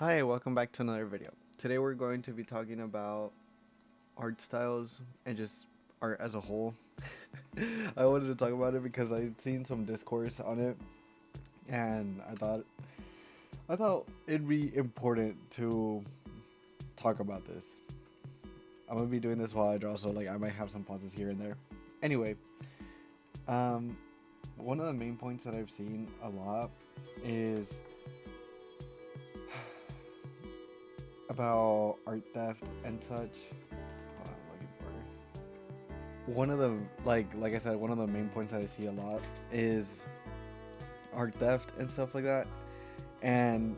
Hi, welcome back to another video. Today we're going to be talking about art styles and just art as a whole. I wanted to talk about it because I'd seen some discourse on it and I thought it'd be important to talk about this. I'm gonna be doing this while I draw, so like I might have some pauses here and there. Anyway, um, one of the main points that I've seen a lot is about art theft and such. Hold on, I'm looking for one of the like I said, one of the main points that I see a lot is art theft and stuff like that. And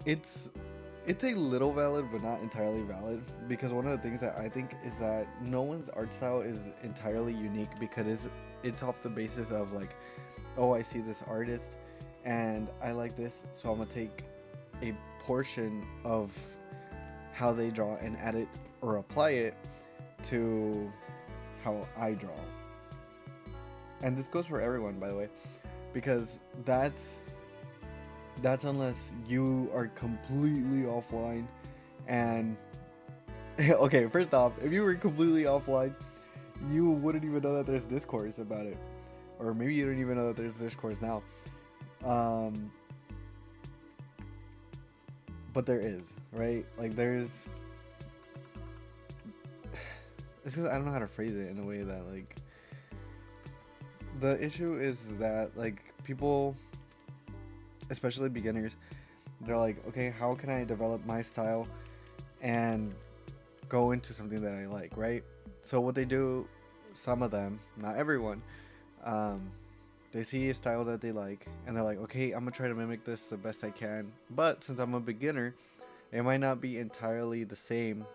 it's it's a little valid but not entirely valid, because one of the things that I think is that no one's art style is entirely unique, because it's off the basis of like, oh, I see this artist and I like this, so I'm gonna take a portion of how they draw and add it or apply it to how I draw. And this goes for everyone, by the way, because that's unless you are completely offline and okay, first off, if you were completely offline, you wouldn't even know that there's discourse about it. Or maybe you don't even know that there's discourse now. Um, but there is, right? Like there's it's because I don't know how to phrase it in a way that like the issue is that like people, especially beginners, they're like, okay, how can I develop my style and go into something that I like, right? So what they do, some of them, not everyone, um, they see a style that they like and they're like, okay, I'm gonna try to mimic this the best I can. But since I'm a beginner, it might not be entirely the same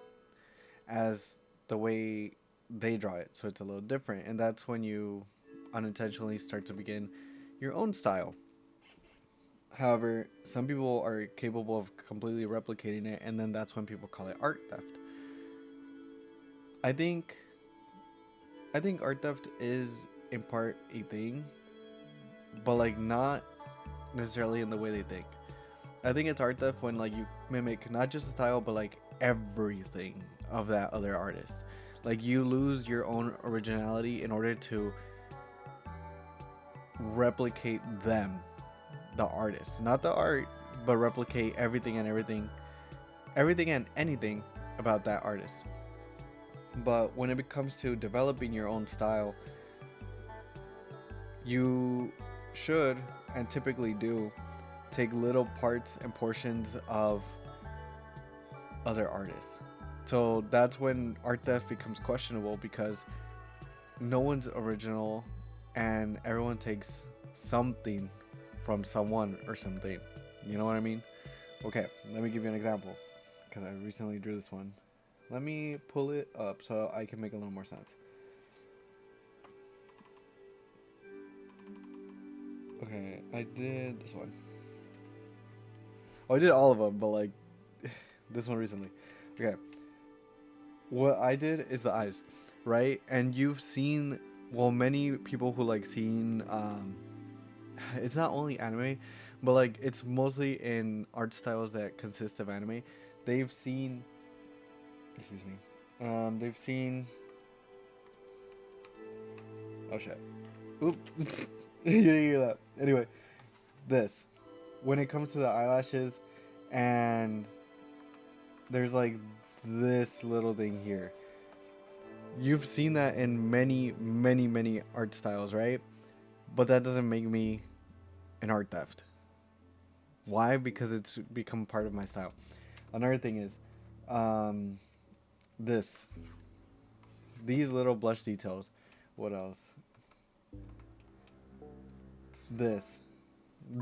as the way they draw it, so it's a little different, and that's when you unintentionally start to begin your own style. However, some people are capable of completely replicating it, and then that's when people call it art theft. I think i think art theft is in part a thing, but like not necessarily in the way they think. I think it's art theft when like you mimic not just a style but like everything of that other artist. Like you lose your own originality in order to replicate them, the artist, not the art, but replicate everything and anything about that artist. But when it comes to developing your own style, you should, and typically do, take little parts and portions of other artists. So that's when art theft becomes questionable, because no one's original and everyone takes something from someone or something. You know what I mean? Okay, let me give you an example, because I recently drew this one. Let me pull it up so I can make a little more sense. Okay, I did this one. Oh, I did all of them, but like this one recently. Okay, what I did is the eyes, right? And you've seen, well, many people who like seen it's not only anime, but like it's mostly in art styles that consist of anime. They've seen, excuse me, they've seen, oh shit, oop, you didn't hear that. Anyway, this, when it comes to the eyelashes, and there's like this little thing here. You've seen that in many, many, many art styles, right? But that doesn't make me an art theft. Why? Because it's become part of my style. Another thing is, um, this, these little blush details. What else? This,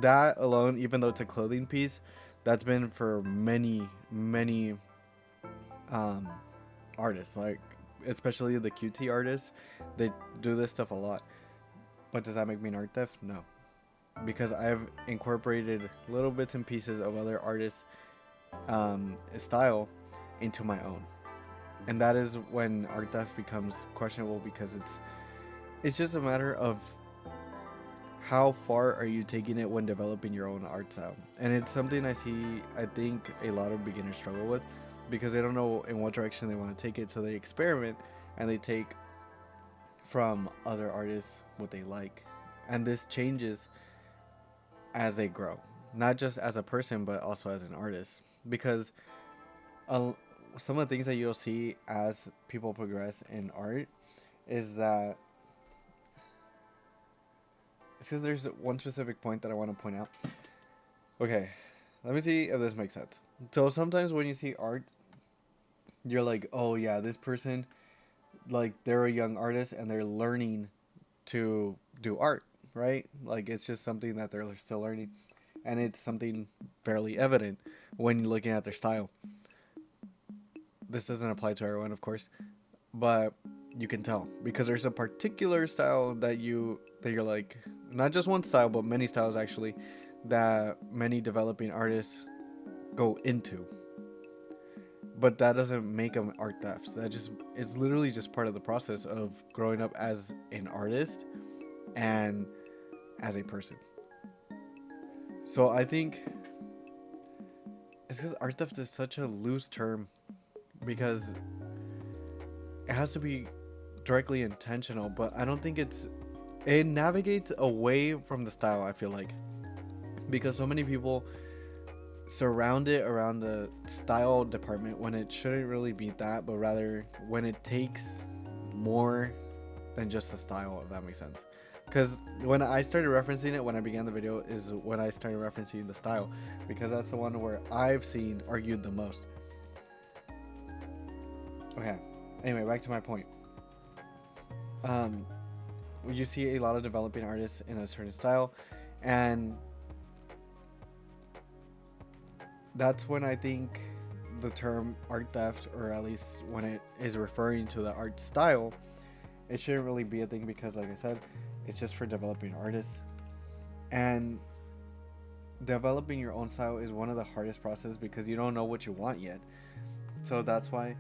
that alone, even though it's a clothing piece, that's been for many, many um, artists, like especially the QT artists. They do this stuff a lot. But does that make me an art theft? No, because I've incorporated little bits and pieces of other artists' style into my own, and that is when art theft becomes questionable, because it's just a matter of how far are you taking it when developing your own art style? And it's something I think a lot of beginners struggle with because they don't know in what direction they want to take it. So they experiment and they take from other artists what they like. And this changes as they grow, not just as a person, but also as an artist. Because uh, some of the things that you'll see as people progress in art is that because there's one specific point that I want to point out. Okay, let me see if this makes sense. So sometimes when you see art, you're like, oh yeah, this person, like they're a young artist and they're learning to do art, right? Like it's just something that they're still learning, and it's something fairly evident when you're looking at their style. This doesn't apply to everyone, of course, but you can tell because there's a particular style that you're like, not just one style but many styles actually, that many developing artists go into, but that doesn't make them art thefts. That just, it's literally just part of the process of growing up as an artist and as a person. So I think it's because art theft is such a loose term because it has to be directly intentional, but I don't think it navigates away from the style, I feel like, because so many people surround it around the style department when it shouldn't really be that, but rather when it takes more than just the style, if that makes sense. Because when I started referencing it when I began the video is when I started referencing the style, because that's the one where I've seen argued the most. Okay, anyway, back to my point. You see a lot of developing artists in a certain style, and that's when I think the term art theft, or at least when it is referring to the art style, it shouldn't really be a thing because, like I said, it's just for developing artists. And developing your own style is one of the hardest processes because you don't know what you want yet. So that's why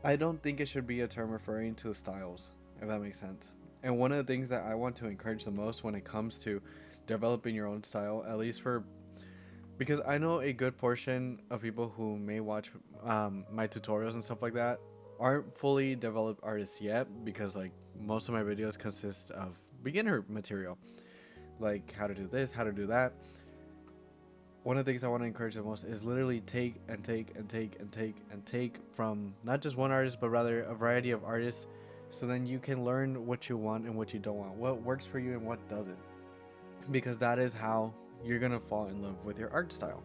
I don't think it should be a term referring to styles, if that makes sense. And one of the things that I want to encourage the most when it comes to developing your own style, at least for, because I know a good portion of people who may watch my tutorials and stuff like that aren't fully developed artists yet, because like most of my videos consist of beginner material, like how to do this, how to do that. One of the things I want to encourage the most is literally take and take and take and take and take from not just one artist, but rather a variety of artists, so then you can learn what you want and what you don't want, what works for you and what doesn't, because that is how you're gonna fall in love with your art style.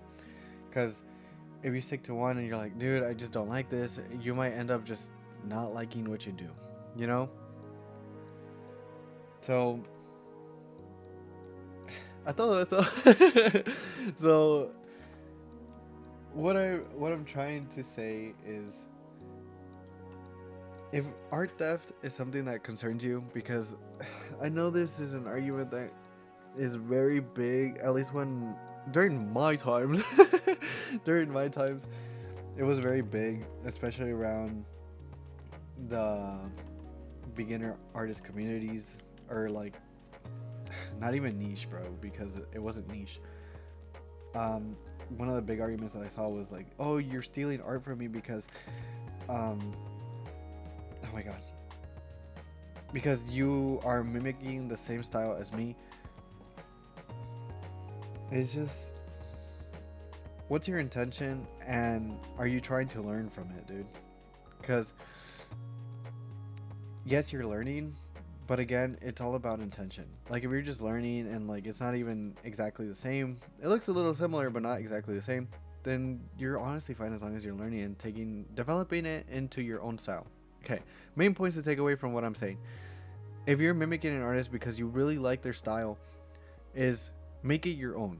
Because if you stick to one and you're like, dude, I just don't like this, you might end up just not liking what you do, you know? So I thought so. So what I'm trying to say is, if art theft is something that concerns you, because I know this is an argument that is very big, at least when during my times during my times it was very big, especially around the beginner artist communities, or like not even niche, bro, because it wasn't niche. One of the big arguments that I saw was like, oh, you're stealing art from me because oh my god, because you are mimicking the same style as me. It's just, what's your intention, and are you trying to learn from it, dude? Because yes, you're learning, but again, it's all about intention. Like if you're just learning and like it's not even exactly the same, it looks a little similar but not exactly the same, then you're honestly fine as long as you're learning and developing it into your own style. Okay, main points to take away from what I'm saying. If you're mimicking an artist because you really like their style, is make it your own.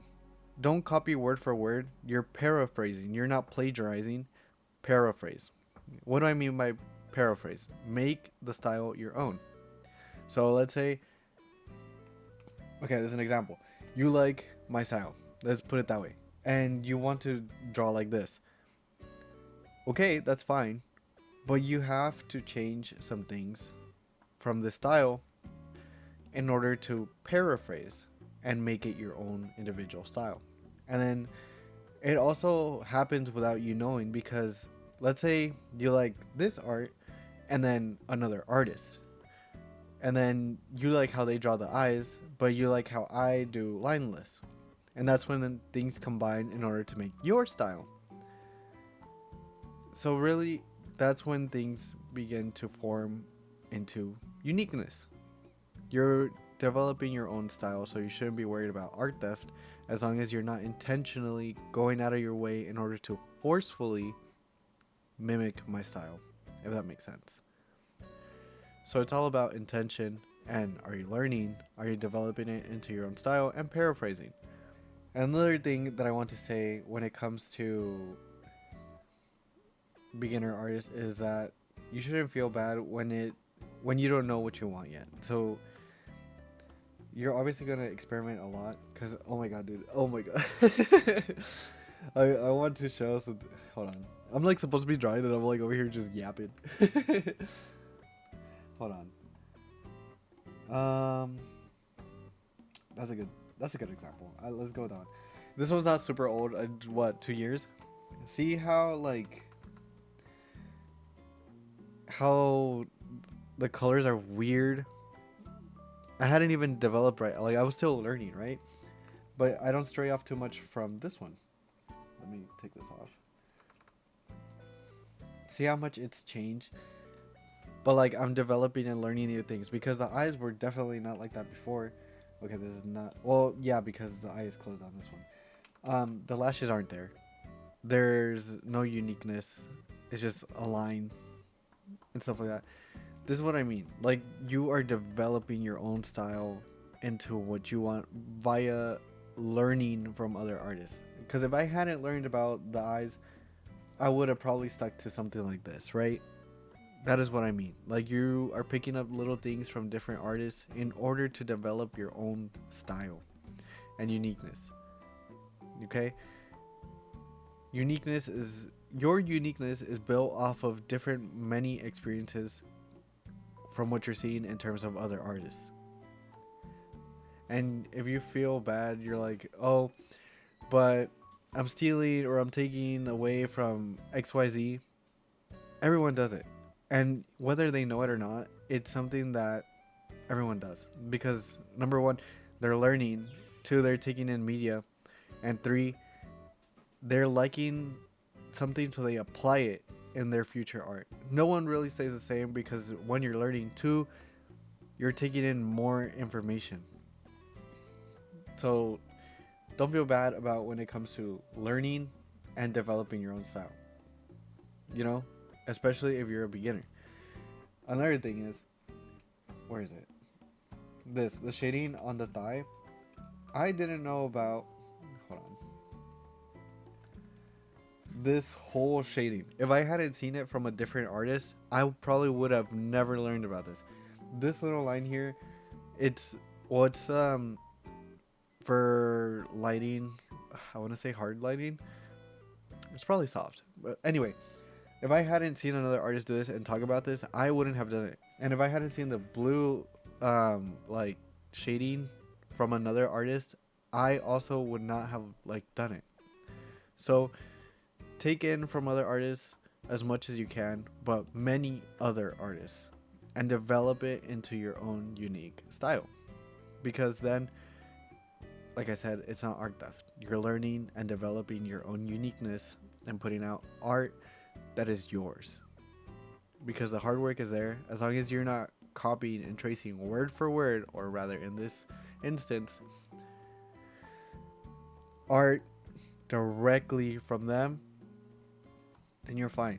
Don't copy word for word. You're paraphrasing. You're not plagiarizing. Paraphrase. What do I mean by paraphrase? Make the style your own. So let's say, okay, this is an example. You like my style. Let's put it that way. And you want to draw like this. Okay, that's fine. But you have to change some things from the style in order to paraphrase and make it your own individual style. And then it also happens without you knowing, because let's say you like this art and then another artist, and then you like how they draw the eyes, but you like how I do lineless, and that's when things combine in order to make your style. So really, that's when things begin to form into uniqueness. You're developing your own style, so you shouldn't be worried about art theft, as long as you're not intentionally going out of your way in order to forcefully mimic my style, if that makes sense. So it's all about intention, and are you learning? Are you developing it into your own style and paraphrasing? Another thing that I want to say when it comes to beginner artists is that you shouldn't feel bad when you don't know what you want yet. So you're obviously gonna experiment a lot, because oh my god, dude, oh my god. I want to show some. Hold on, I'm like supposed to be drawing and I'm like over here just yapping. Hold on. That's a good example. Let's go down. This one's not super old. What, 2 years? See how how the colors are weird. I hadn't even developed right. Like I was still learning, right? But I don't stray off too much from this one. Let me take this off. See how much it's changed? But like I'm developing and learning new things, because the eyes were definitely not like that before. Okay, this is not. Well, yeah, because the eye is closed on this one. The lashes aren't there. There's no uniqueness. It's just a line and stuff like that. This is what I mean. Like you are developing your own style into what you want via learning from other artists. Because if I hadn't learned about the eyes, I would have probably stuck to something like this, right? That is what I mean. Like you are picking up little things from different artists in order to develop your own style and uniqueness. Okay? Your uniqueness is built off of different many experiences from what you're seeing in terms of other artists. And if you feel bad, you're like, "Oh, but I'm stealing or I'm taking away from XYZ." Everyone does it. And whether they know it or not, it's something that everyone does. Because number one, they're learning. Two, they're taking in media. And three, they're liking something so they apply it in their future art. No one really stays the same, because when you're learning, two, you're taking in more information. So don't feel bad about when it comes to learning and developing your own style. You know? Especially if you're a beginner. Another thing is, where is it? The shading on the thigh. I didn't know about, hold on. This whole shading. If I hadn't seen it from a different artist, I probably would have never learned about this. This little line here, it's for lighting. I want to say hard lighting. It's probably soft, but anyway. If I hadn't seen another artist do this and talk about this, I wouldn't have done it. And if I hadn't seen the blue, like shading from another artist, I also would not have like done it. So take in from other artists as much as you can, but many other artists, and develop it into your own unique style. Because then, like I said, it's not art theft. You're learning and developing your own uniqueness and putting out art that is yours, because the hard work is there. As long as you're not copying and tracing word for word, or rather in this instance, art directly from them, then you're fine.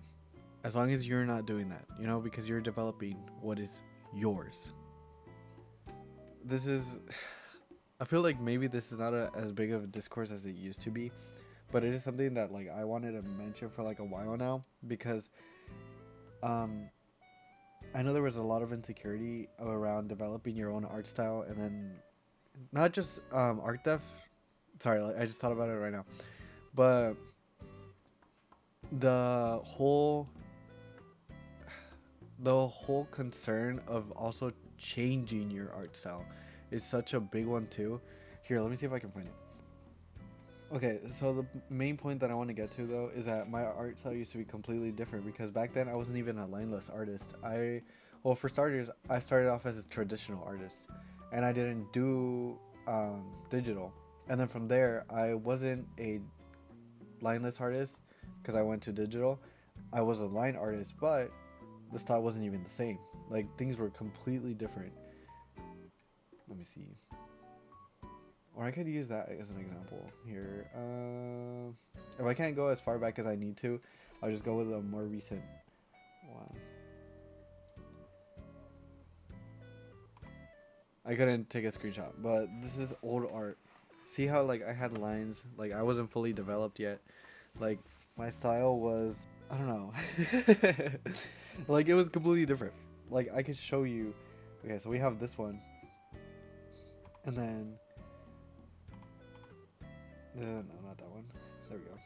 As long as you're not doing that, because you're developing what is yours. I feel like maybe this is not as big of a discourse as it used to be, but it is something that like I wanted to mention for like a while now, because I know there was a lot of insecurity around developing your own art style, and then not just art theft. Sorry, I just thought about it right now, but the whole concern of also changing your art style, is such a big one too. Here, let me see if I can find it. Okay, so the main point that I want to get to though is that my art style used to be completely different because back then I wasn't even a lineless artist. Well, for starters, I started off as a traditional artist, and I didn't do digital. And then from there, I wasn't a lineless artist because I went to digital. I was a line artist, but the style wasn't even the same. Like things were completely different. Let me see. Or I could use that as an example here. If I can't go as far back as I need to, I'll just go with a more recent one. I couldn't take a screenshot, but this is old art. See how like I had lines, like I wasn't fully developed yet. Like my style was, I don't know. Like it was completely different. Like I could show you. Okay, so we have this one. And then no, not that one. There we go.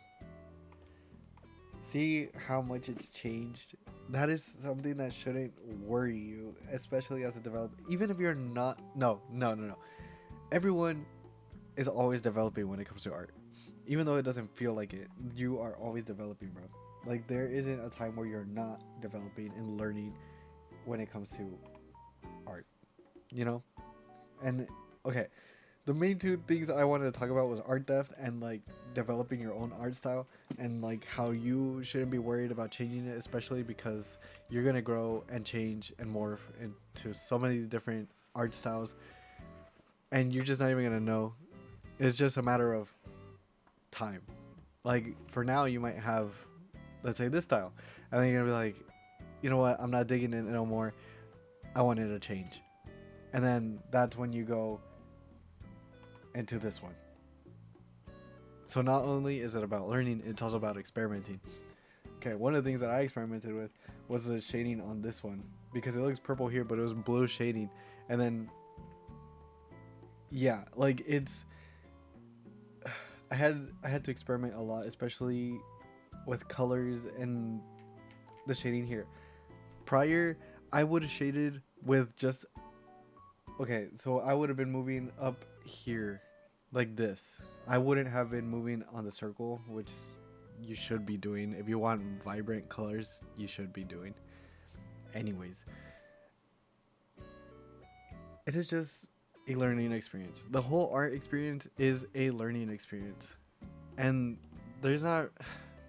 See how much it's changed? That is something that shouldn't worry you, especially as a developer. Even if you're not, no. Everyone is always developing when it comes to art. Even though it doesn't feel like it, you are always developing, bro. Like there isn't a time where you're not developing and learning when it comes to art, you know? And okay, the main two things I wanted to talk about was art theft and like developing your own art style, and like how you shouldn't be worried about changing it, especially because you're gonna grow and change and morph into so many different art styles, and you're just not even gonna know. It's just a matter of time. Like for now, you might have, let's say, this style, and then you're gonna be like, you know what, I'm not digging it no more. I want it to change, and then that's when you go into this one. So not only is it about learning, it's also about experimenting. Okay, one of the things that I experimented with was the shading on this one, because it looks purple here, but it was blue shading. And then yeah, like it's I had to experiment a lot, especially with colors and the shading here. Prior, I would have shaded with just, okay, so I would have been moving up here like this. I wouldn't have been moving on the circle, which you should be doing. If you want vibrant colors, you should be doing. Anyways, it is just a learning experience. The whole art experience is a learning experience. And there's not,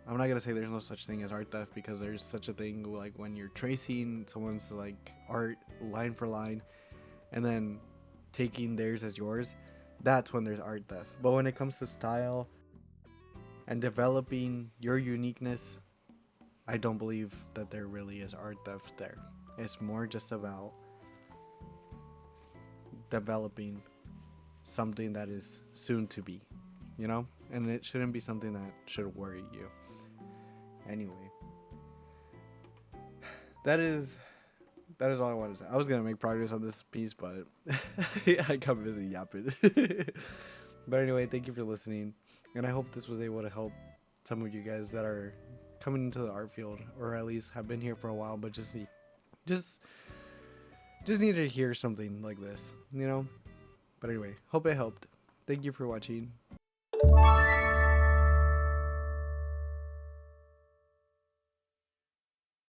I'm not gonna say there's no such thing as art theft, because there's such a thing like when you're tracing someone's like art line for line and then taking theirs as yours. That's when there's art theft. But when it comes to style and developing your uniqueness, I don't believe that there really is art theft there. It's more just about developing something that is soon to be, you know? And it shouldn't be something that should worry you. Anyway, that is all I wanted to say. I was gonna make progress on this piece, but I got busy yapping. But anyway, thank you for listening, and I hope this was able to help some of you guys that are coming into the art field, or at least have been here for a while, but just need to hear something like this, you know. But anyway, hope it helped. Thank you for watching.